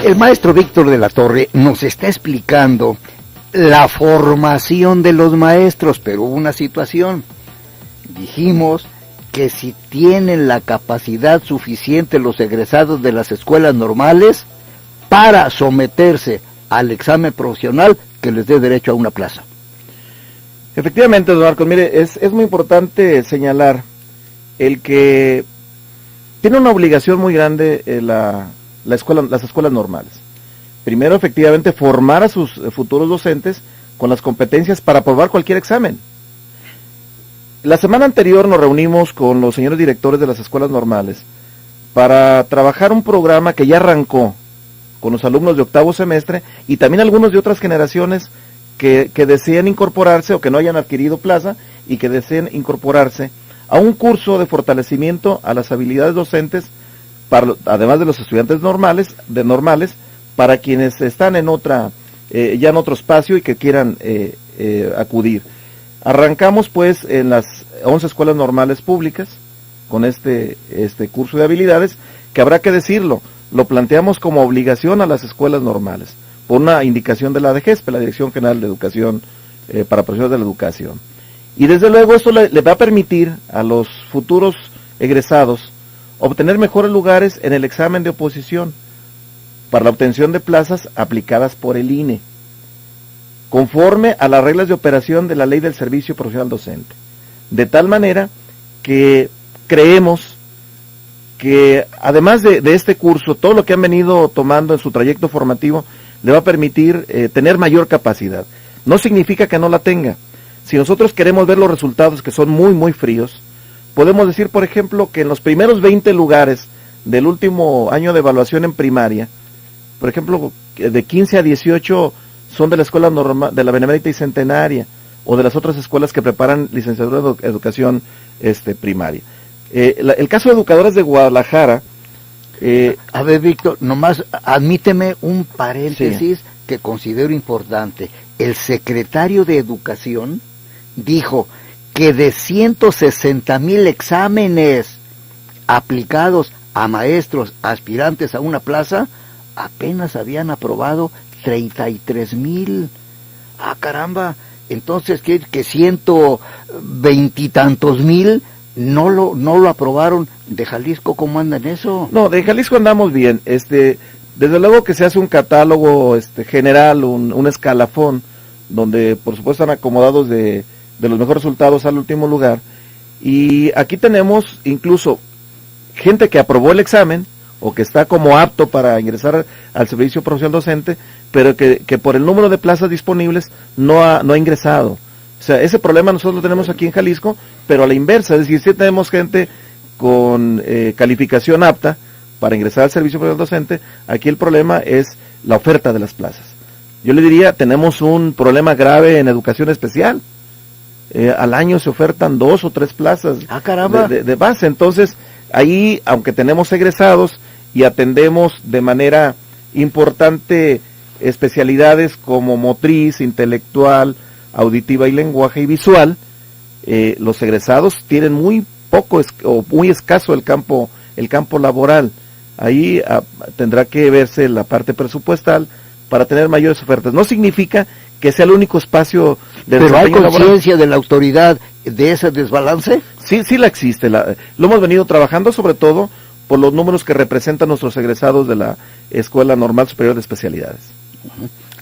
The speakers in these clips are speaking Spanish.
El maestro Víctor de la Torre nos está explicando la formación de los maestros, pero hubo una situación. Dijimos que si tienen la capacidad suficiente los egresados de las escuelas normales para someterse al examen profesional que les dé derecho a una plaza. Efectivamente, don Marcos, mire, es muy importante señalar el que tiene una obligación muy grande las escuelas normales. Primero, efectivamente, formar a sus futuros docentes con las competencias para aprobar cualquier examen. La semana anterior nos reunimos con los señores directores de las escuelas normales para trabajar un programa que ya arrancó con los alumnos de octavo semestre y también algunos de otras generaciones que deseen incorporarse o que no hayan adquirido plaza y que deseen incorporarse a un curso de fortalecimiento a las habilidades docentes, además de los estudiantes normales, para quienes están en ya en otro espacio y que quieran acudir. Arrancamos pues en las 11 escuelas normales públicas con este curso de habilidades, que habrá que decirlo, lo planteamos como obligación a las escuelas normales, por una indicación de la DGESP, la Dirección General de Educación para Profesionales de la Educación. Y desde luego esto le va a permitir a los futuros egresados obtener mejores lugares en el examen de oposición para la obtención de plazas aplicadas por el INE, conforme a las reglas de operación de la Ley del Servicio Profesional Docente. De tal manera que creemos que además de este curso, todo lo que han venido tomando en su trayecto formativo le va a permitir tener mayor capacidad. No significa que no la tenga. Si nosotros queremos ver los resultados, que son muy, muy fríos, podemos decir, por ejemplo, que en los primeros 20 lugares del último año de evaluación en primaria, por ejemplo, de 15 a 18 son de la escuela normal, de la Benemérita y Centenaria, o de las otras escuelas que preparan licenciatura de educación primaria. El caso de Educadores de Guadalajara... a ver, Víctor, nomás admíteme un paréntesis que considero importante. El secretario de Educación dijo que de 160,000 exámenes aplicados a maestros aspirantes a una plaza, apenas habían aprobado 33,000. Ah, caramba, entonces que 120 y tantos mil no lo aprobaron. ¿De Jalisco cómo andan eso? No, de Jalisco andamos bien. Desde luego que se hace un catálogo general, un escalafón, donde por supuesto están acomodados de los mejores resultados al último lugar. Y aquí tenemos incluso gente que aprobó el examen o que está como apto para ingresar al servicio profesional docente, pero que por el número de plazas disponibles no ha ingresado. O sea, ese problema nosotros lo tenemos aquí en Jalisco, pero a la inversa, es decir, sí tenemos gente con calificación apta para ingresar al servicio profesional docente. Aquí el problema es la oferta de las plazas. Yo le diría, tenemos un problema grave en educación especial. Al año se ofertan 2 o 3 plazas de base. Entonces, ahí, aunque tenemos egresados y atendemos de manera importante especialidades como motriz, intelectual, auditiva y lenguaje y visual, los egresados tienen muy poco o muy escaso el campo laboral. Ahí tendrá que verse la parte presupuestal para tener mayores ofertas. No significa que sea el único espacio de desempeño laboral. ¿Pero hay conciencia de la autoridad de ese desbalance? Sí la existe. Lo hemos venido trabajando sobre todo por los números que representan nuestros egresados de la Escuela Normal Superior de Especialidades.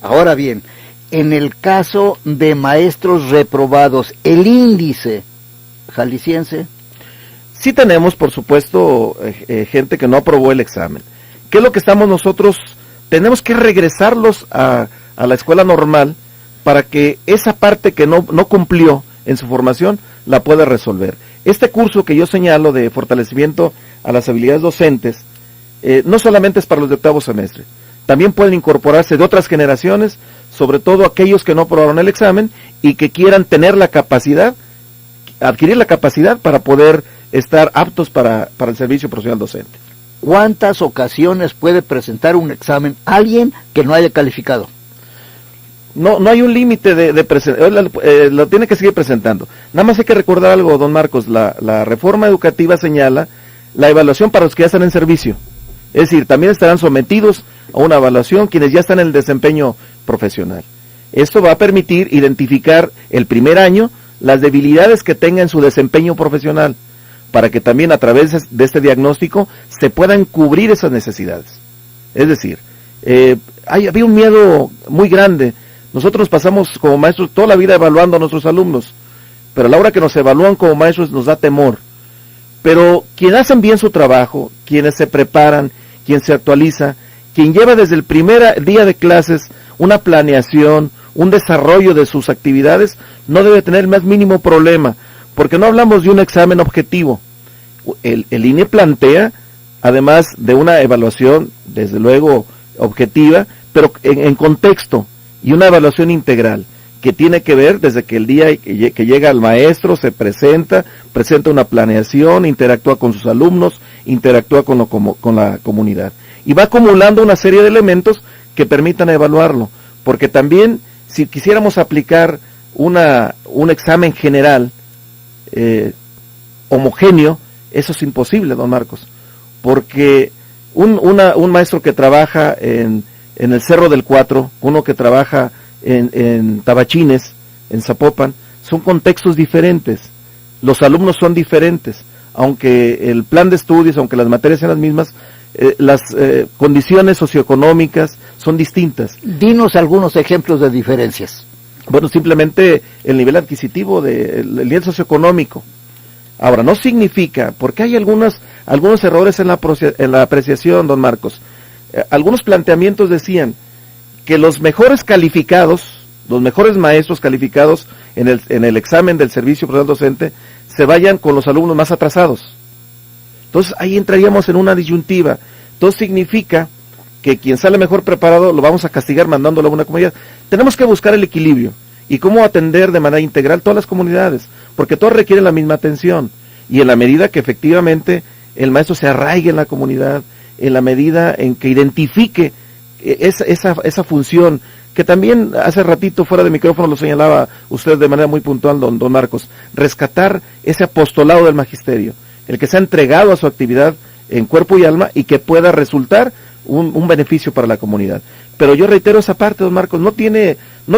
Ahora bien, en el caso de maestros reprobados, el índice jalisciense... Sí tenemos, por supuesto, gente que no aprobó el examen. ¿Qué es lo que estamos nosotros? Tenemos que regresarlos a la escuela normal para que esa parte que no cumplió en su formación la pueda resolver. Este curso que yo señalo de fortalecimiento a las habilidades docentes, no solamente es para los de octavo semestre, también pueden incorporarse de otras generaciones, sobre todo aquellos que no aprobaron el examen y que quieran tener la capacidad, adquirir la capacidad para poder estar aptos para el servicio profesional docente. ¿Cuántas ocasiones puede presentar un examen alguien que no haya calificado? No hay un límite de presentación, lo tiene que seguir presentando. Nada más hay que recordar algo, don Marcos, la reforma educativa señala la evaluación para los que ya están en servicio. Es decir, también estarán sometidos a una evaluación quienes ya están en el desempeño profesional. Esto va a permitir identificar el primer año las debilidades que tenga en su desempeño profesional, para que también a través de este diagnóstico se puedan cubrir esas necesidades. Es decir, había un miedo muy grande. Nosotros pasamos como maestros toda la vida evaluando a nuestros alumnos, pero a la hora que nos evalúan como maestros nos da temor. Pero quienes hacen bien su trabajo, quienes se preparan, quien se actualiza, quien lleva desde el primer día de clases una planeación, un desarrollo de sus actividades, no debe tener el más mínimo problema, porque no hablamos de un examen objetivo. El INE plantea, además de una evaluación, desde luego, objetiva, pero en contexto, y una evaluación integral, que tiene que ver desde que el día que llega el maestro, se presenta una planeación, interactúa con sus alumnos, interactúa con la comunidad. Y va acumulando una serie de elementos que permitan evaluarlo, porque también, si quisiéramos aplicar un examen general, homogéneo, eso es imposible, don Marcos, porque un maestro que trabaja en el Cerro del Cuatro, uno que trabaja en Tabachines, en Zapopan, son contextos diferentes, los alumnos son diferentes, aunque el plan de estudios, aunque las materias sean las mismas, las condiciones socioeconómicas son distintas. Dinos algunos ejemplos de diferencias. Bueno, simplemente el nivel adquisitivo, el nivel socioeconómico. Ahora, no significa, porque hay algunos errores en la apreciación, don Marcos. Algunos planteamientos decían que los mejores calificados, los mejores maestros calificados en el examen del servicio profesional docente, se vayan con los alumnos más atrasados. Entonces ahí entraríamos en una disyuntiva. Entonces significa que quien sale mejor preparado lo vamos a castigar mandándolo a una comunidad. Tenemos que buscar el equilibrio y cómo atender de manera integral todas las comunidades, porque todos requieren la misma atención, y en la medida que efectivamente el maestro se arraigue en la comunidad, en la medida en que identifique esa función, que también hace ratito fuera de micrófono lo señalaba usted de manera muy puntual, don Marcos, rescatar ese apostolado del magisterio, el que se ha entregado a su actividad en cuerpo y alma y que pueda resultar un beneficio para la comunidad. Pero yo reitero esa parte, don Marcos, no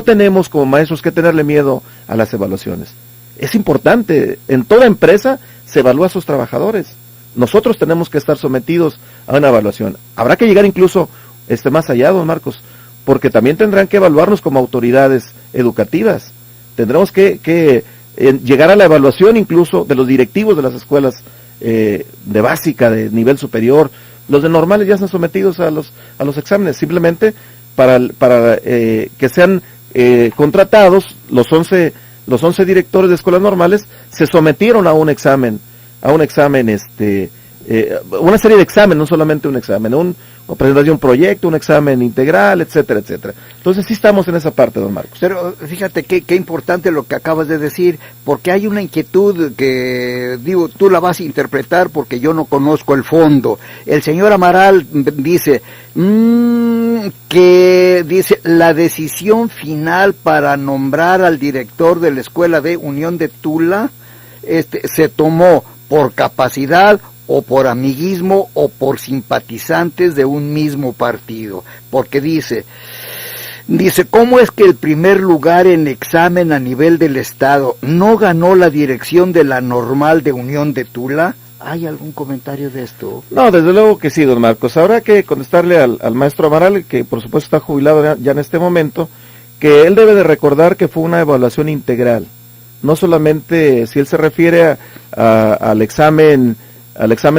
tenemos como maestros que tenerle miedo a las evaluaciones. Es importante, en toda empresa se evalúa a sus trabajadores. Nosotros tenemos que estar sometidos a una evaluación. Habrá que llegar incluso más allá, don Marcos, porque también tendrán que evaluarnos como autoridades educativas. Tendremos que llegar a la evaluación incluso de los directivos de las escuelas de básica, de nivel superior. Los de normales ya están sometidos a los exámenes, simplemente para que sean contratados. Los 11 directores de escuelas normales se sometieron a un examen, una serie de exámenes, no solamente un examen, una presentación de un proyecto, un examen integral, etcétera, etcétera. Entonces sí estamos en esa parte, don Marcos. Pero fíjate qué importante lo que acabas de decir, porque hay una inquietud que, digo, tú la vas a interpretar porque yo no conozco el fondo. El señor Amaral dice, la decisión final para nombrar al director de la Escuela de Unión de Tula, se tomó por capacidad o por amiguismo o por simpatizantes de un mismo partido, porque dice, ¿cómo es que el primer lugar en examen a nivel del Estado no ganó la dirección de la Normal de Unión de Tula? ¿Hay algún comentario de esto? No, desde luego que sí, don Marcos. Habrá que contestarle al maestro Amaral, que por supuesto está jubilado ya en este momento, que él debe de recordar que fue una evaluación integral. No solamente, si él se refiere al examen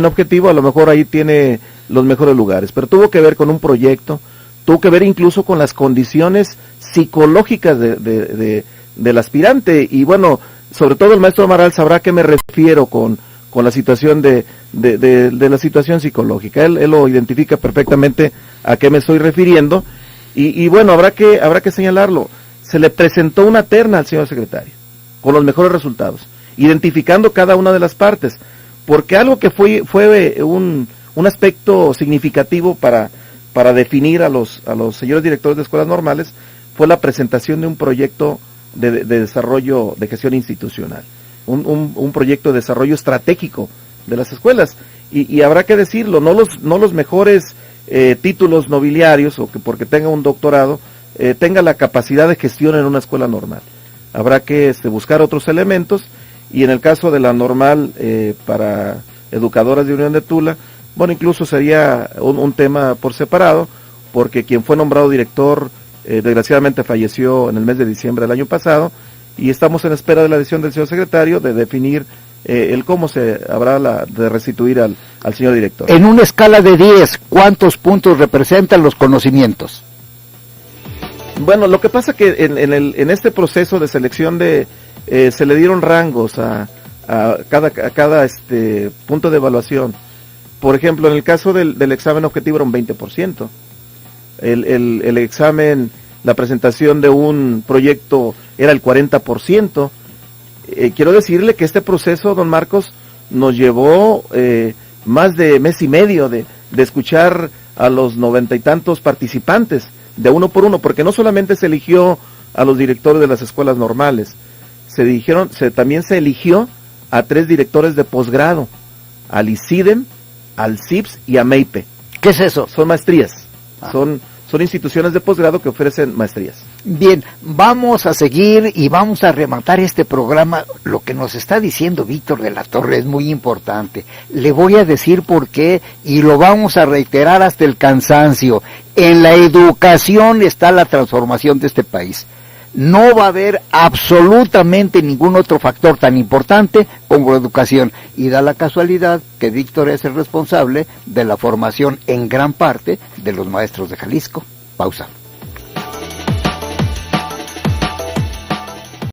objetivo, a lo mejor ahí tiene los mejores lugares, pero tuvo que ver con un proyecto, tuvo que ver incluso con las condiciones psicológicas del aspirante, y bueno, sobre todo el maestro Amaral sabrá a qué me refiero con la situación de la situación psicológica. Él lo identifica perfectamente a qué me estoy refiriendo, y bueno, habrá que señalarlo. Se le presentó una terna al señor secretario, con los mejores resultados, identificando cada una de las partes, porque algo que fue un aspecto significativo para definir a los señores directores de escuelas normales fue la presentación de un proyecto de desarrollo de gestión institucional, un proyecto de desarrollo estratégico de las escuelas, y habrá que decirlo, no los mejores títulos nobiliarios o que porque tenga un doctorado tenga la capacidad de gestión en una escuela normal. Habrá que buscar otros elementos, y en el caso de la normal para educadoras de Unión de Tula, bueno, incluso sería un tema por separado, porque quien fue nombrado director desgraciadamente falleció en el mes de diciembre del año pasado, y estamos en espera de la decisión del señor secretario de definir el cómo se habrá de restituir al señor director. En una escala de 10, ¿cuántos puntos representan los conocimientos? Bueno, lo que pasa que en este proceso de selección se le dieron rangos a cada punto de evaluación. Por ejemplo, en el caso del examen objetivo era un 20%. El examen, la presentación de un proyecto era el 40%. Quiero decirle que este proceso, don Marcos, nos llevó más de mes y medio de escuchar a los 90 y tantos participantes, de uno por uno, porque no solamente se eligió a los directores de las escuelas normales, también se eligió a 3 directores de posgrado, al ICIDEM, al CIPS y a MEIPE. ¿Qué es eso? Son maestrías, son instituciones de posgrado que ofrecen maestrías. Bien, vamos a seguir y vamos a rematar este programa. Lo que nos está diciendo Víctor de la Torre es muy importante. Le voy a decir por qué y lo vamos a reiterar hasta el cansancio. En la educación está la transformación de este país. No va a haber absolutamente ningún otro factor tan importante como la educación, y da la casualidad que Víctor es el responsable de la formación en gran parte de los maestros de Jalisco. Pausa.